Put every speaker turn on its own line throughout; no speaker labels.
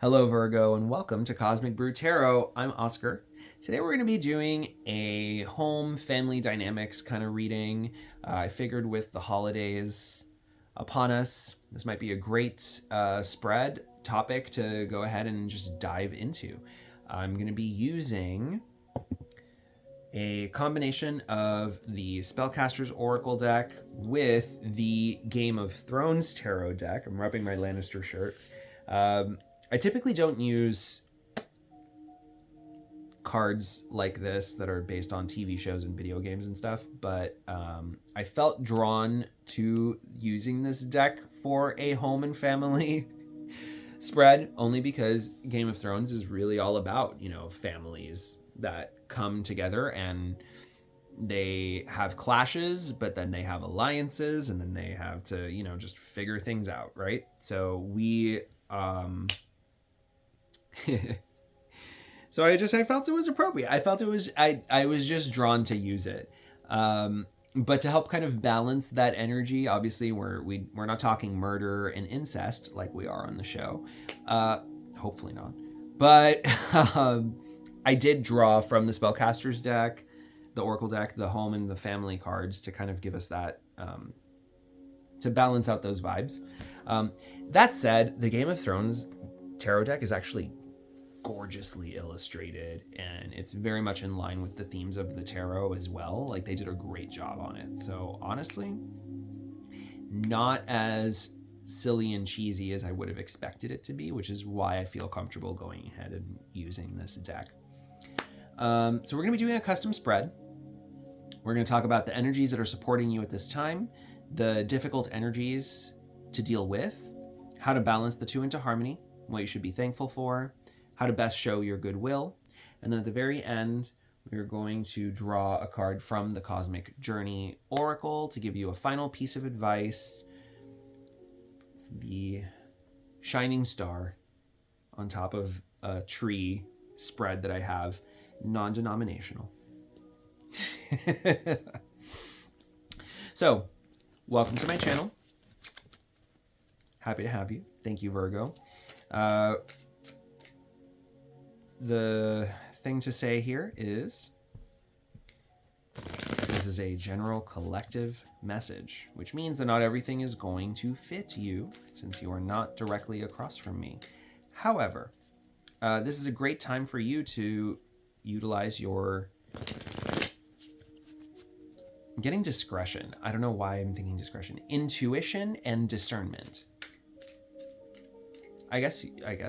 Hello, Virgo, and welcome to Cosmic Brew Tarot. I'm Oscar. Today we're going to be doing a home family dynamics kind of reading. I figured with the holidays upon us, this might be a great spread topic to go ahead and just dive into. I'm going to be using a combination of the Spellcaster's Oracle deck with the Game of Thrones Tarot deck. I'm repping my Lannister shirt. I typically don't use cards like this that are based on TV shows and video games and stuff, but I felt drawn to using this deck for a home and family spread, only because Game of Thrones is really all about, families that come together and they have clashes, but then they have alliances, and then they have to, just figure things out, right? So we so I felt it was appropriate. I felt it was I was just drawn to use it. But to help kind of balance that energy, obviously we're not talking murder and incest like we are on the show. Hopefully not. But I did draw from the Spellcaster's deck, the Oracle deck, the home and the family cards to kind of give us that to balance out those vibes. That said, the Game of Thrones tarot deck is actually gorgeously illustrated, and it's very much in line with the themes of the tarot as well. Like, they did a great job on it. So honestly, not as silly and cheesy as I would have expected it to be, which is why I feel comfortable going ahead and using this deck. So we're going to be doing a custom spread. We're going to talk about the energies that are supporting you at this time, the difficult energies to deal with, how to balance the two into harmony, what you should be thankful for, how to best show your goodwill. And then at the very end, we're going to draw a card from the Cosmic Journey Oracle to give you a final piece of advice. It's the shining star on top of a tree spread that I have, non-denominational. So, welcome to my channel. Happy to have you. Thank you, Virgo. The thing to say here is this is a general collective message, which means that not everything is going to fit you since you are not directly across from me. However, this is a great time for you to utilize your... I'm getting discretion. I don't know why I'm thinking discretion. Intuition and discernment. I guess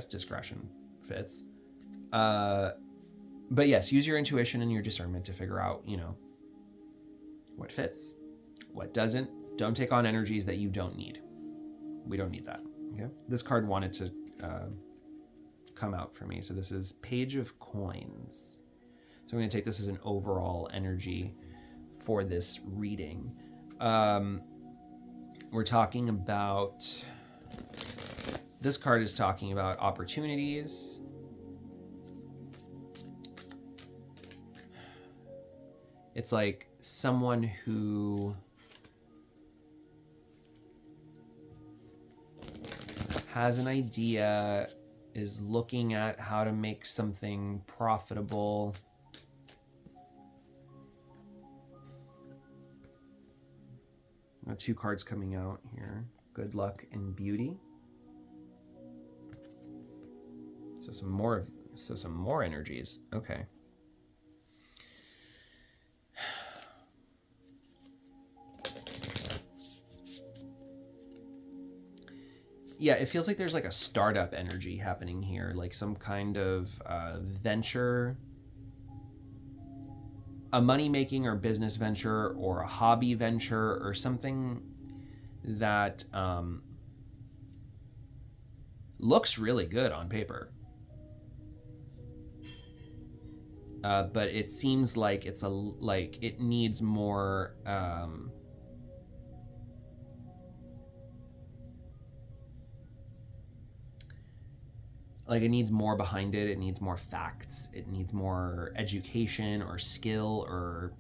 discretion fits. But yes, use your intuition and your discernment to figure out, what fits, what doesn't. Don't take on energies that you don't need. We don't need that. Okay. This card wanted to come out for me. So this is Page of Coins. So I'm going to take this as an overall energy for this reading. We're talking about... This card is talking about opportunities. It's like someone who has an idea, is looking at how to make something profitable. Got two cards coming out here. Good luck and beauty. So some more energies. Okay. Yeah, it feels like there's like a startup energy happening here, like some kind of venture, a money-making or business venture or a hobby venture or something that looks really good on paper. But it seems like it needs more it needs more behind it. It needs more facts. It needs more education or skill or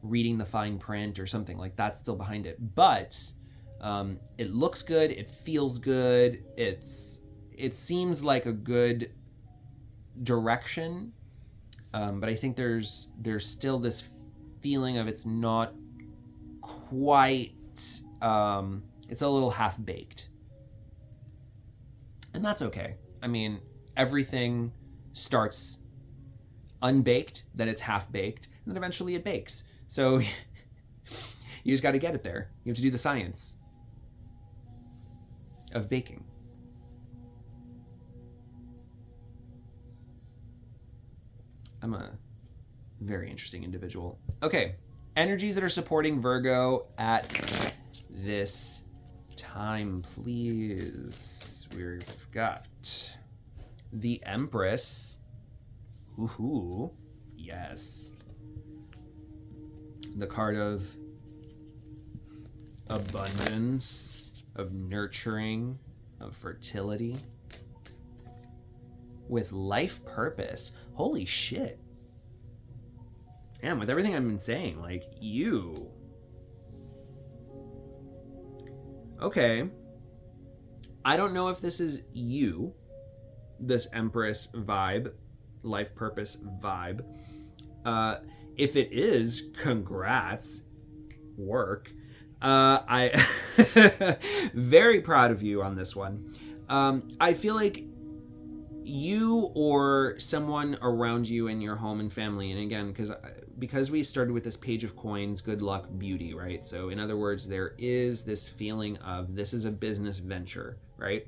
reading the fine print or something like that's still behind it. But it looks good. It feels good. It's it seems like a good direction, but I think there's still this feeling of it's not quite, it's a little half-baked. And that's okay. I mean, everything starts unbaked, then it's half-baked, and then eventually it bakes. So you just got to get it there. You have to do the science of baking. I'm a very interesting individual. Okay, energies that are supporting Virgo at this time, please. We've got the Empress. Woohoo. Yes. The card of abundance, of nurturing, of fertility. With life purpose. Holy shit. Damn, with everything I've been saying, like, you. Okay. I don't know if this is you, this Empress vibe, life purpose vibe. If it is, congrats. Work. I very proud of you on this one. I feel like you or someone around you in your home and family, and again, because we started with this Page of Coins, good luck, beauty, right? So in other words, there is this feeling of this is a business venture, right?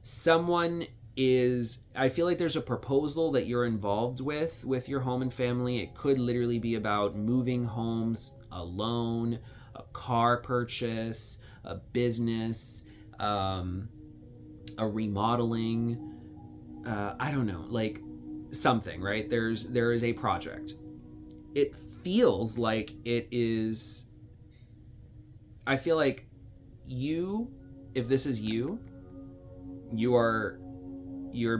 Someone is, I feel like there's a proposal that you're involved with your home and family. It could literally be about moving homes, a loan, a car purchase, a business, a remodeling, I don't know, like something, right? There is a project. It feels like it is, I feel like you, if this is you, you're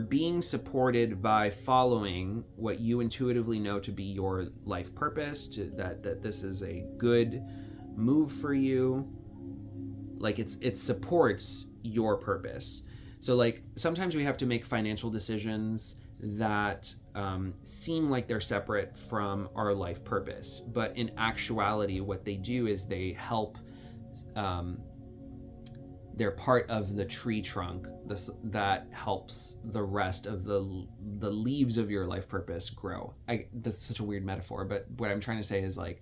being supported by following what you intuitively know to be your life purpose, that this is a good move for you. Like it supports your purpose. So like sometimes we have to make financial decisions that seem like they're separate from our life purpose, but in actuality what they do is they help, they're part of the tree trunk that helps the rest of the leaves of your life purpose grow. That's such a weird metaphor, but what I'm trying to say is like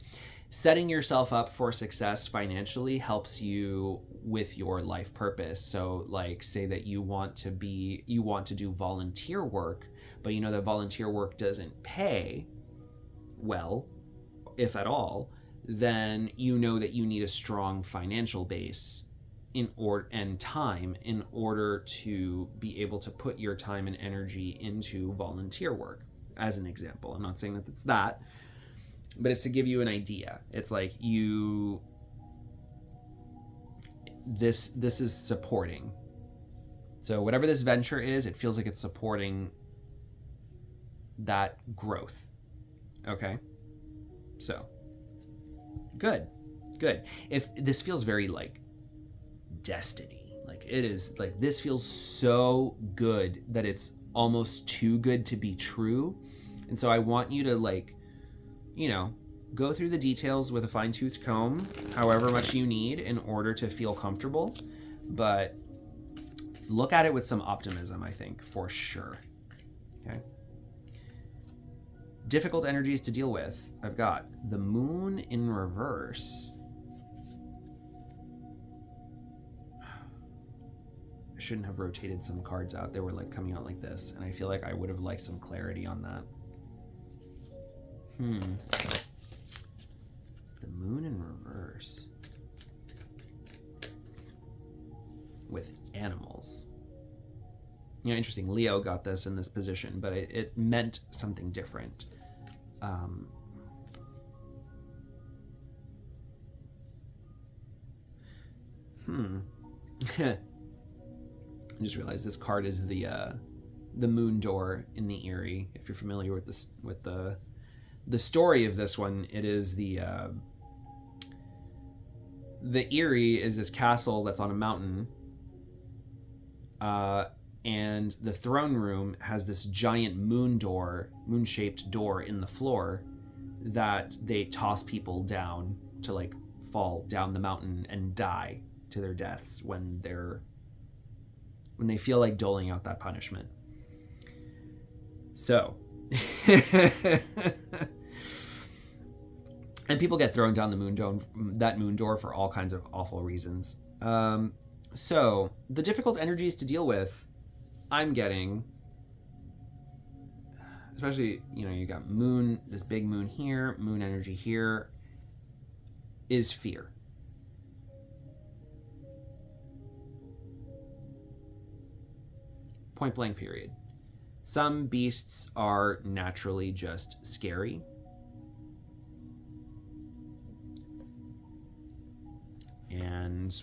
setting yourself up for success financially helps you with your life purpose. So like say that you want to do volunteer work, but you know that volunteer work doesn't pay well, if at all, then you know that you need a strong financial base and time in order to be able to put your time and energy into volunteer work, as an example. I'm not saying that it's that, but it's to give you an idea. It's like this is supporting. So whatever this venture is, it feels like it's supporting that growth. Okay? So, good. If this feels very like destiny, like it is, like this feels so good that it's almost too good to be true. And so I want you to like, you know, go through the details with a fine-tooth comb, however much you need in order to feel comfortable, but look at it with some optimism, I think, for sure. Okay. Difficult energies to deal with. I've got the moon in reverse. I shouldn't have rotated some cards out. They were like coming out like this, and I feel like I would have liked some clarity on that. The moon in reverse. With animals. You know, interesting. Leo got this in this position, but it meant something different. I just realized this card is the moon door in the Erie. If you're familiar with this, with the story of this one, it is the Erie is this castle that's on a mountain. And the throne room has this giant moon-shaped door in the floor that they toss people down to like fall down the mountain and die to their deaths when they feel like doling out that punishment. So and people get thrown down that moon door for all kinds of awful reasons. So the difficult energies to deal with, I'm getting, especially, you got moon, this big moon here, moon energy here, is fear. Point blank period. Some beasts are naturally just scary. And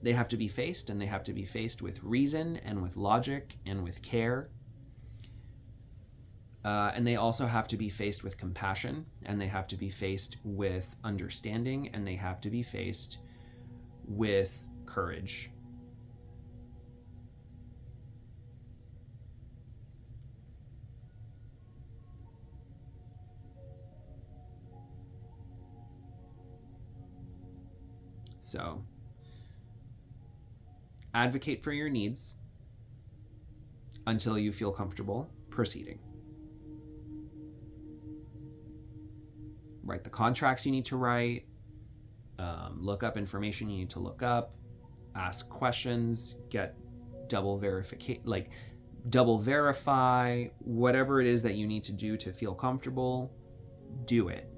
they have to be faced, and they have to be faced with reason and with logic and with care. And they also have to be faced with compassion, and they have to be faced with understanding, and they have to be faced with courage. So, advocate for your needs until you feel comfortable proceeding. Write the contracts you need to write. Look up information you need to look up. Ask questions. Get double verify. Whatever it is that you need to do to feel comfortable, do it.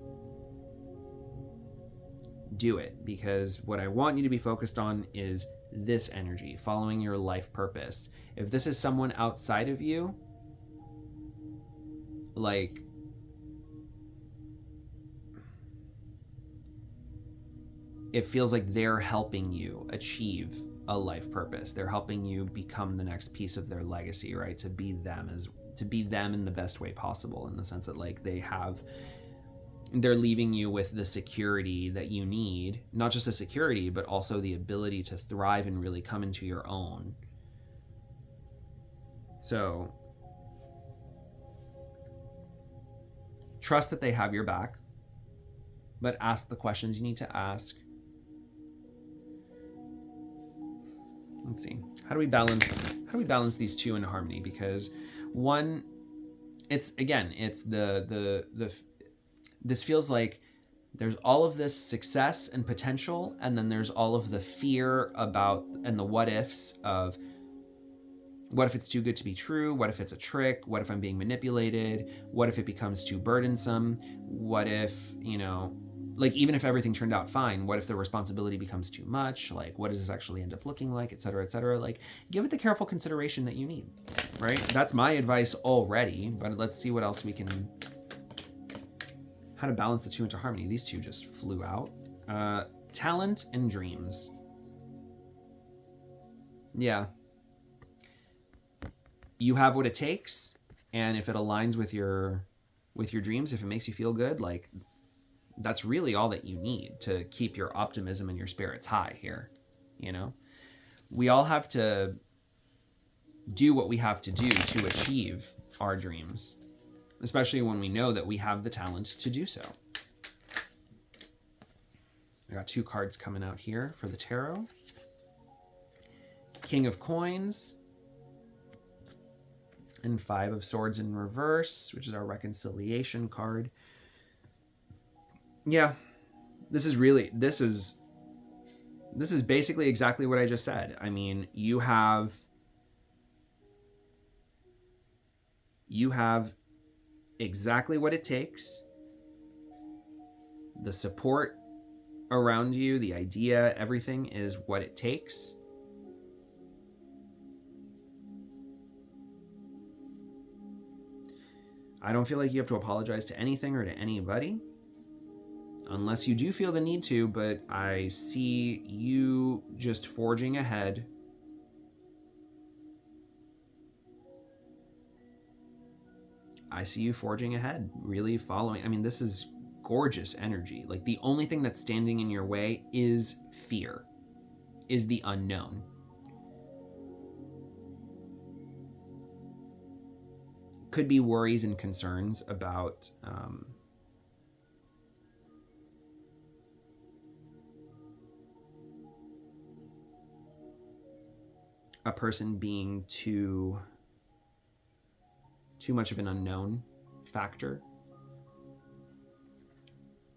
Do it, because what I want you to be focused on is this energy, following your life purpose. If this is someone outside of you, like, it feels like they're helping you achieve a life purpose. They're helping you become the next piece of their legacy, right? To be them in the best way possible, in the sense that like they're leaving you with the security that you need, not just the security, but also the ability to thrive and really come into your own. So trust that they have your back, but ask the questions you need to ask. Let's see. How do we balance these two in harmony? Because one, it's this feels like there's all of this success and potential, and then there's all of the fear about and the what ifs of, what if it's too good to be true? What if it's a trick? What if I'm being manipulated? What if it becomes too burdensome? What if, like, even if everything turned out fine, what if the responsibility becomes too much? Like, what does this actually end up looking like, et cetera, et cetera? Like, give it the careful consideration that you need, right? That's my advice already, but let's see what else we can, how to balance the two into harmony. These two just flew out. Talent and dreams. Yeah. You have what it takes, and if it aligns with your dreams, if it makes you feel good, like, that's really all that you need to keep your optimism and your spirits high here. We all have to do what we have to do to achieve our dreams, especially when we know that we have the talent to do so. I got 2 cards coming out here for the tarot. King of Coins and 5 of Swords in reverse, which is our reconciliation card. Yeah, this is basically exactly what I just said. I mean, you have exactly what it takes. The support around you, the idea, everything is what it takes. I don't feel like you have to apologize to anything or to anybody, unless you do feel the need to, but I see you just forging ahead. I see you forging ahead, really following. I mean, this is gorgeous energy. Like, the only thing that's standing in your way is fear. is the unknown. Could be worries and concerns about a person being too much of an unknown factor.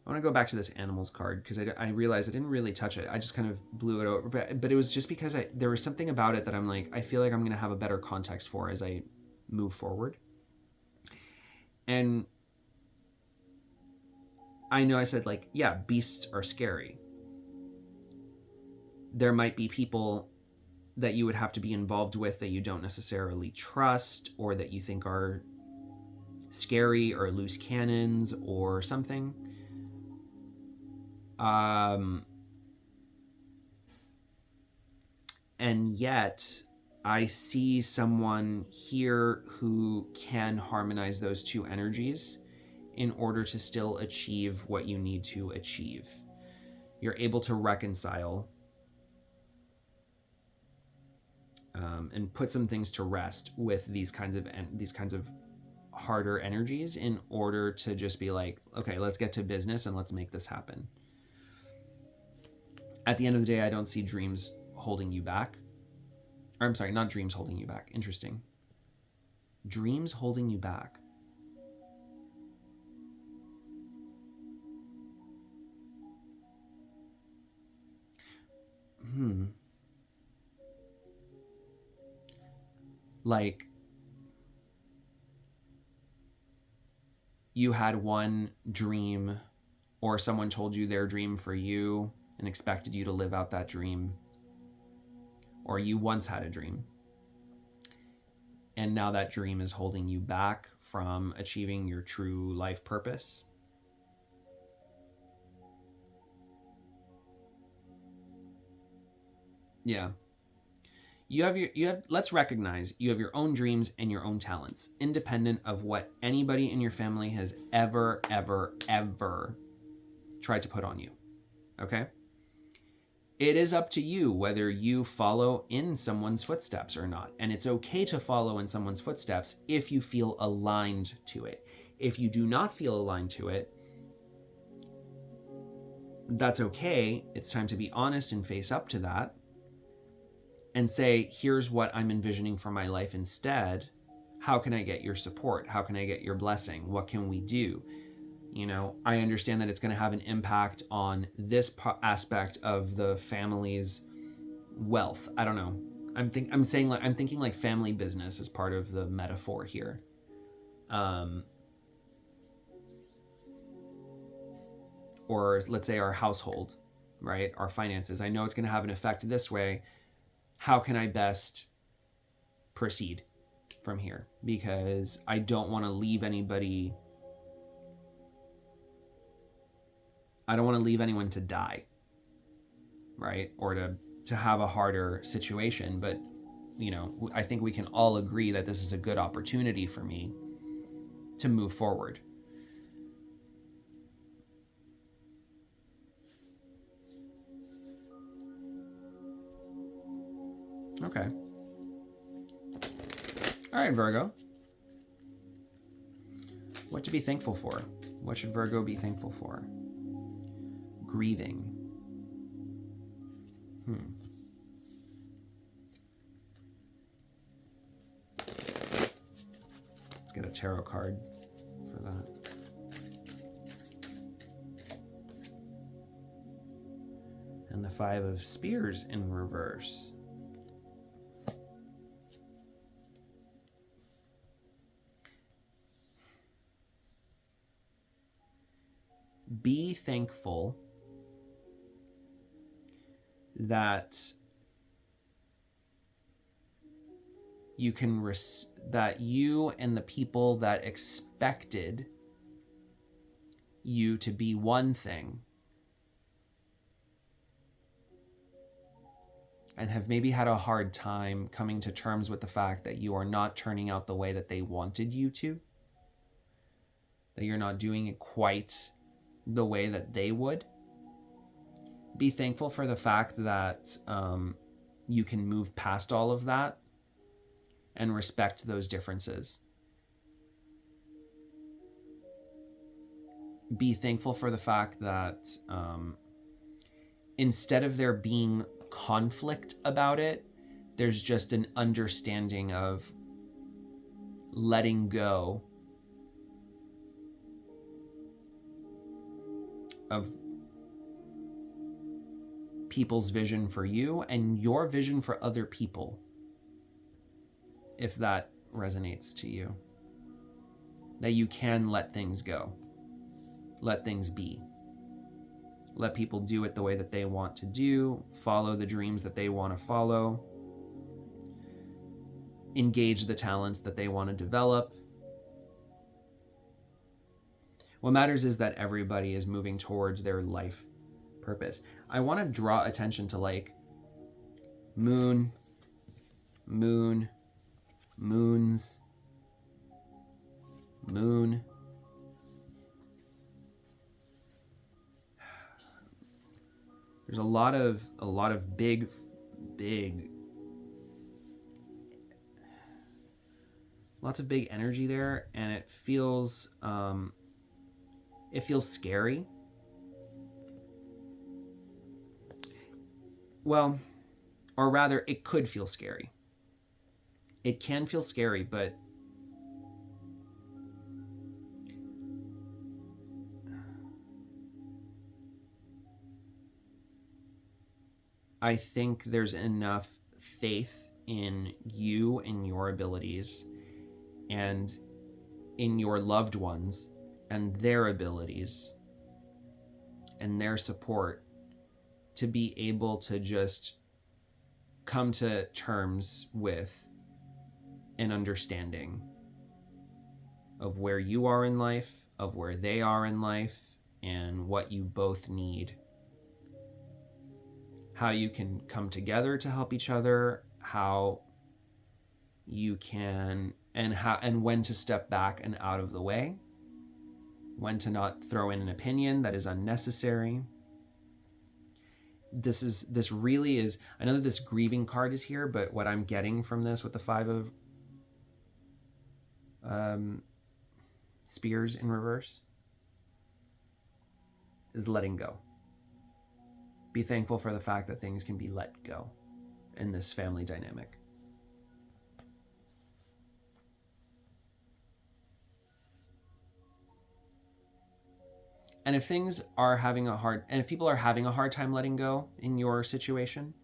I want to go back to this animals card because I realized I didn't really touch it. I just kind of blew it over, but it was just because there was something about it that I'm like, I feel like I'm going to have a better context for as I move forward. And I know I said, like, yeah, beasts are scary. There might be people that you would have to be involved with that you don't necessarily trust, or that you think are scary or loose cannons or something. And yet I see someone here who can harmonize those two energies in order to still achieve what you need to achieve. You're able to reconcile and put some things to rest with these kinds of harder energies in order to just be like, okay, let's get to business and let's make this happen. At the end of the day, I don't see dreams holding you back. Or, I'm sorry, not dreams holding you back. Interesting. Dreams holding you back. Like, you had one dream, or someone told you their dream for you and expected you to live out that dream. Or you once had a dream, and now that dream is holding you back from achieving your true life purpose. Yeah. Let's recognize you have your own dreams and your own talents, independent of what anybody in your family has ever tried to put on you. Okay? It is up to you whether you follow in someone's footsteps or not. And it's okay to follow in someone's footsteps if you feel aligned to it. If you do not feel aligned to it, that's okay. It's time to be honest and face up to that and say, here's what I'm envisioning for my life instead. How can I get your support? How can I get your blessing? What can we do? You know, I understand that it's going to have an impact on this aspect of the family's wealth. I don't know. I'm thinking like family business as part of the metaphor here. Or let's say our household, right? Our finances. I know it's going to have an effect this way. How can I best proceed from here? Because I don't want to leave anybody. I don't want to leave anyone to die, right? Or to have a harder situation. But, you know, I think we can all agree that this is a good opportunity for me to move forward. Okay. All right, Virgo. What to be thankful for? What should Virgo be thankful for? Grieving. Let's get a tarot card for that. And the 5 of Spears in reverse. Be thankful that you can that you and the people that expected you to be one thing and have maybe had a hard time coming to terms with the fact that you are not turning out the way that they wanted you to, that you're not doing it quite the way that they would. Be thankful for the fact that you can move past all of that and respect those differences. Be thankful for the fact that instead of there being conflict about it, there's just an understanding of letting go of people's vision for you and your vision for other people, if that resonates to you. That you can let things go. Let things be. Let people do it the way that they want to do, follow the dreams that they want to follow, engage the talents that they want to develop. What matters is that everybody is moving towards their life purpose. I want to draw attention to like moon, moons, moon. There's a lot of big lots of big energy there, and it feels scary. Well, or rather, it could feel scary. It can feel scary, but I think there's enough faith in you and your abilities and in your loved ones and their abilities and their support to be able to just come to terms with an understanding of where you are in life, of where they are in life, and what you both need. How you can come together to help each other, how you can, and when to step back and out of the way, when to not throw in an opinion that is unnecessary. This really is, I know that this grieving card is here, but what I'm getting from this with the 5 of Spears in reverse is letting go. Be thankful for the fact that things can be let go in this family dynamic. And if things are if people are having a hard time letting go in your situation,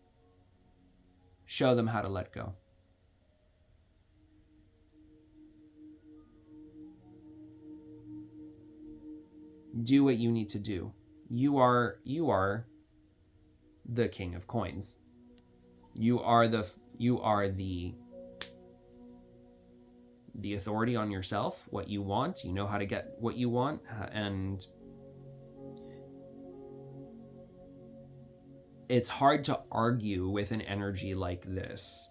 show them how to let go. Do what you need to do. You are the king of coins. You are the authority on yourself, what you want. You know how to get what you want, and it's hard to argue with an energy like this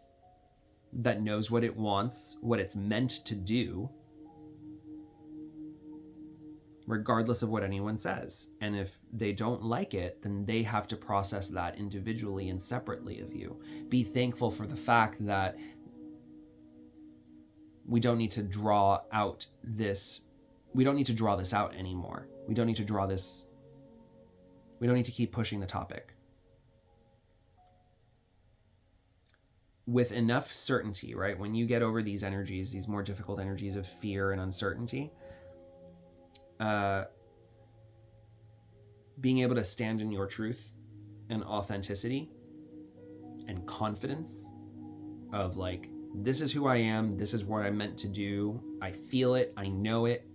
that knows what it wants, what it's meant to do, regardless of what anyone says. And if they don't like it, then they have to process that individually and separately of you. Be thankful for the fact that we don't need to draw this out anymore. We don't need to keep pushing the topic. With enough certainty, right? When you get over these energies, these more difficult energies of fear and uncertainty, being able to stand in your truth and authenticity and confidence of like, this is who I am, this is what I'm meant to do, I feel it, I know it.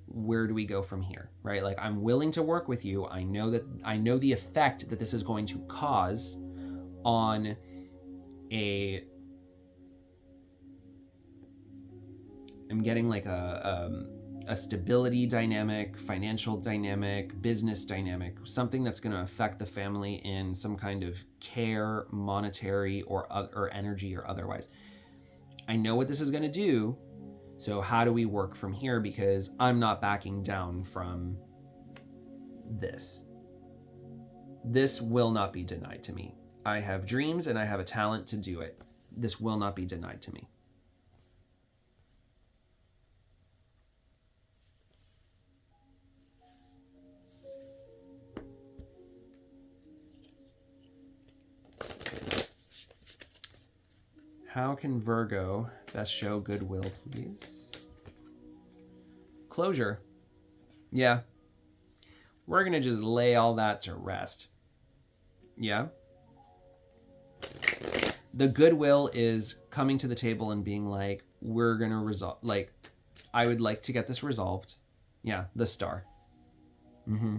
Where do we go from here, right? Like, I'm willing to work with you. I know the effect that this is going to cause on I'm getting like a stability dynamic, financial dynamic, business dynamic, something that's going to affect the family in some kind of care, monetary or energy or otherwise. I know what this is going to do. So how do we work from here? Because I'm not backing down from this. This will not be denied to me. I have dreams and I have a talent to do it. This will not be denied to me. How can Virgo best show goodwill, please? Closure. Yeah. We're going to just lay all that to rest. Yeah. The goodwill is coming to the table and being like, we're going to resolve, like, I would like to get this resolved. Yeah, the star. Mm-hmm.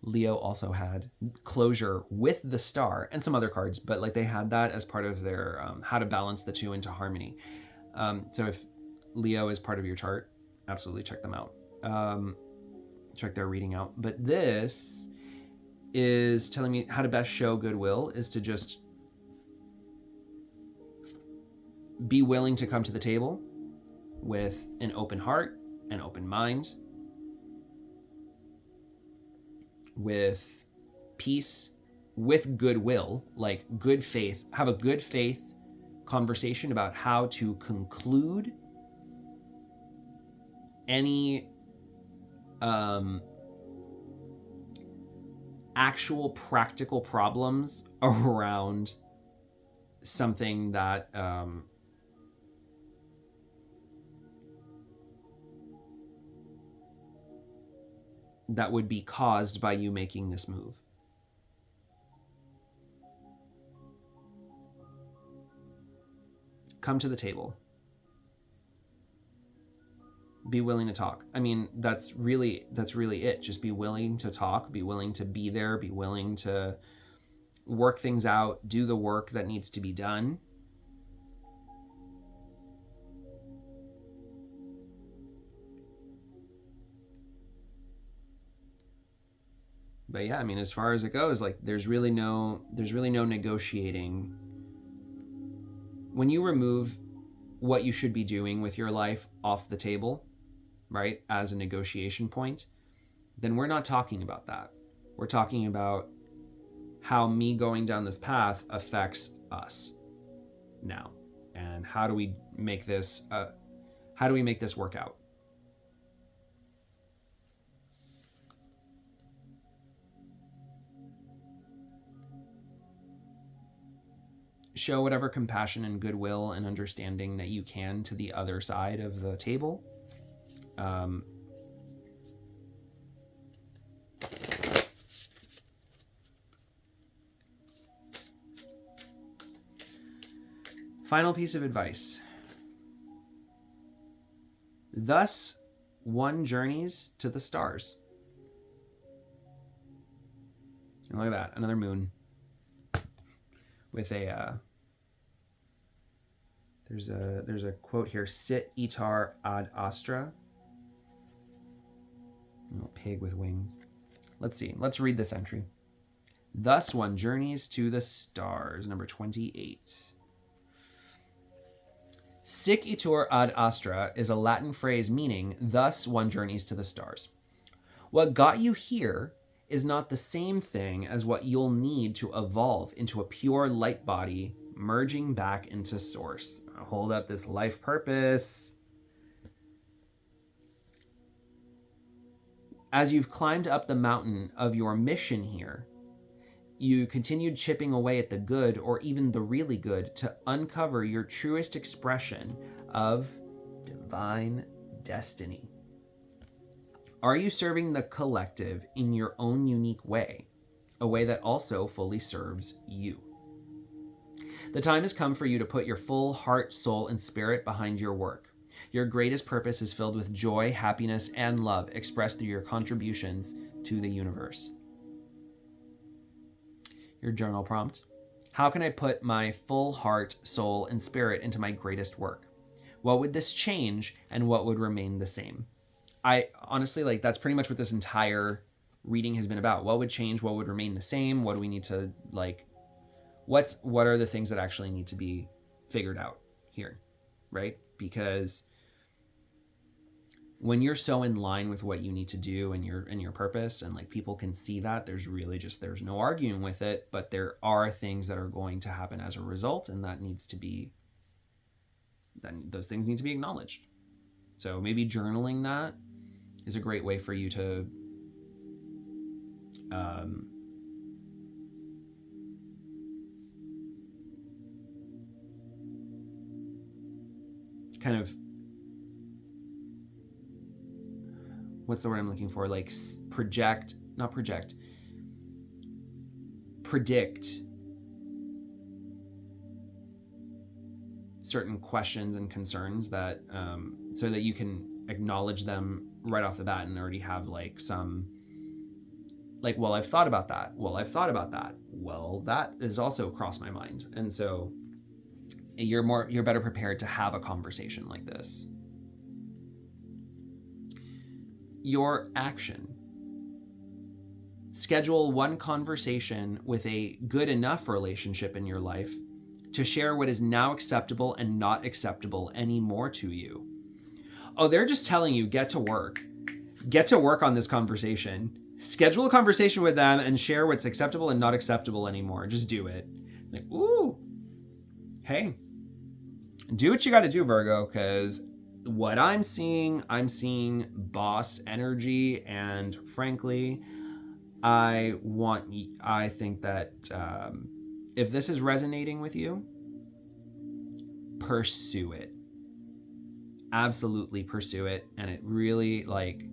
Leo also had closure with the star and some other cards, but like they had that as part of their how to balance the two into harmony. So if Leo is part of your chart, absolutely check them out. Check their reading out. But this is telling me how to best show goodwill is to just be willing to come to the table with an open heart, an open mind, with peace, with goodwill, like good faith, have a good faith conversation about how to conclude any actual practical problems around something that that would be caused by you making this move. Come to the table. Be willing to talk. I mean, that's really it. Just be willing to talk, be willing to be there, be willing to work things out, do the work that needs to be done. But yeah, I mean, as far as it goes, like there's really no negotiating. When you remove what you should be doing with your life off the table, right, as a negotiation point, then we're not talking about that. We're talking about how me going down this path affects us now, and how do we make this work out? Show whatever compassion and goodwill and understanding that you can to the other side of the table. Final piece of advice. Thus, one journeys to the stars. And look at that, another moon with a there's a quote here, sit itar ad astra. Oh, pig with wings. Let's see. Let's read this entry. Thus one journeys to the stars, number 28. Sic itur ad astra is a Latin phrase meaning, thus one journeys to the stars. What got you here is not the same thing as what you'll need to evolve into a pure light body, merging back into source. I'll hold up this life purpose. As you've climbed up the mountain of your mission here, you continued chipping away at the good, or even the really good, to uncover your truest expression of divine destiny. Are you serving the collective in your own unique way, a way that also fully serves you? The time has come for you to put your full heart, soul, and spirit behind your work. Your greatest purpose is filled with joy, happiness, and love expressed through your contributions to the universe. Your journal prompt. How can I put my full heart, soul, and spirit into my greatest work? What would this change, and what would remain the same? I honestly, like, that's pretty much what this entire reading has been about. What would change? What would remain the same? What do we need to, like, what are the things that actually need to be figured out here, right? Because when you're so in line with what you need to do and your purpose, and like people can see that, there's really just, there's no arguing with it, but there are things that are going to happen as a result, and that needs to be, then those things need to be acknowledged. So maybe journaling that is a great way for you to kind of, what's the word I'm looking for? Like predict certain questions and concerns that, so that you can acknowledge them right off the bat and already have like some, like, well, I've thought about that. Well, that is also crossed my mind. And so you're better prepared to have a conversation like this. Your action. Schedule one conversation with a good enough relationship in your life to share what is now acceptable and not acceptable anymore to you. Oh, they're just telling you, get to work. Get to work on this conversation. Schedule a conversation with them and share what's acceptable and not acceptable anymore. Just do it. Like, ooh, hey, do what you got to do, Virgo, because what I'm seeing boss energy, and frankly, I think that if this is resonating with you, pursue it. Absolutely pursue it. And it really, like,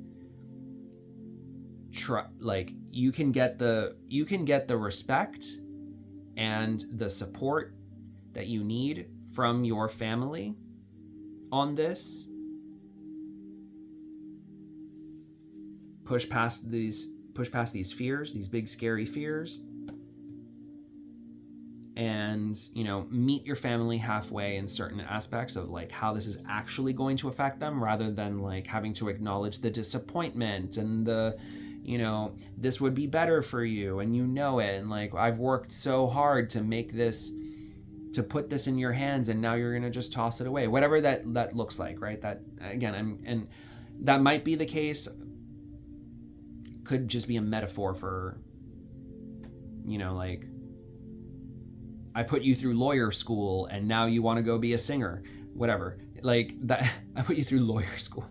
you can get the respect and the support that you need from your family on this. Push past these fears, these big scary fears, and, you know, meet your family halfway in certain aspects of like how this is actually going to affect them, rather than like having to acknowledge the disappointment and the, you know, this would be better for you and you know it, and like, I've worked so hard to make this, to put this in your hands, and now you're gonna just toss it away, whatever that looks like, right? That, again, and that might be the case, could just be a metaphor for, you know, like, I put you through lawyer school and now you want to go be a singer, whatever, like that. I put you through lawyer school.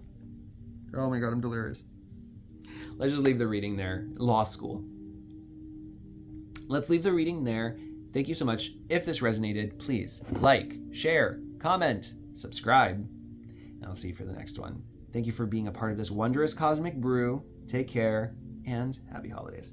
Oh my God, I'm delirious. Let's just leave the reading there. Law school. Let's leave the reading there. Thank you so much. If this resonated, please like, share, comment, subscribe, and I'll see you for the next one. Thank you for being a part of this wondrous cosmic brew. Take care and happy holidays.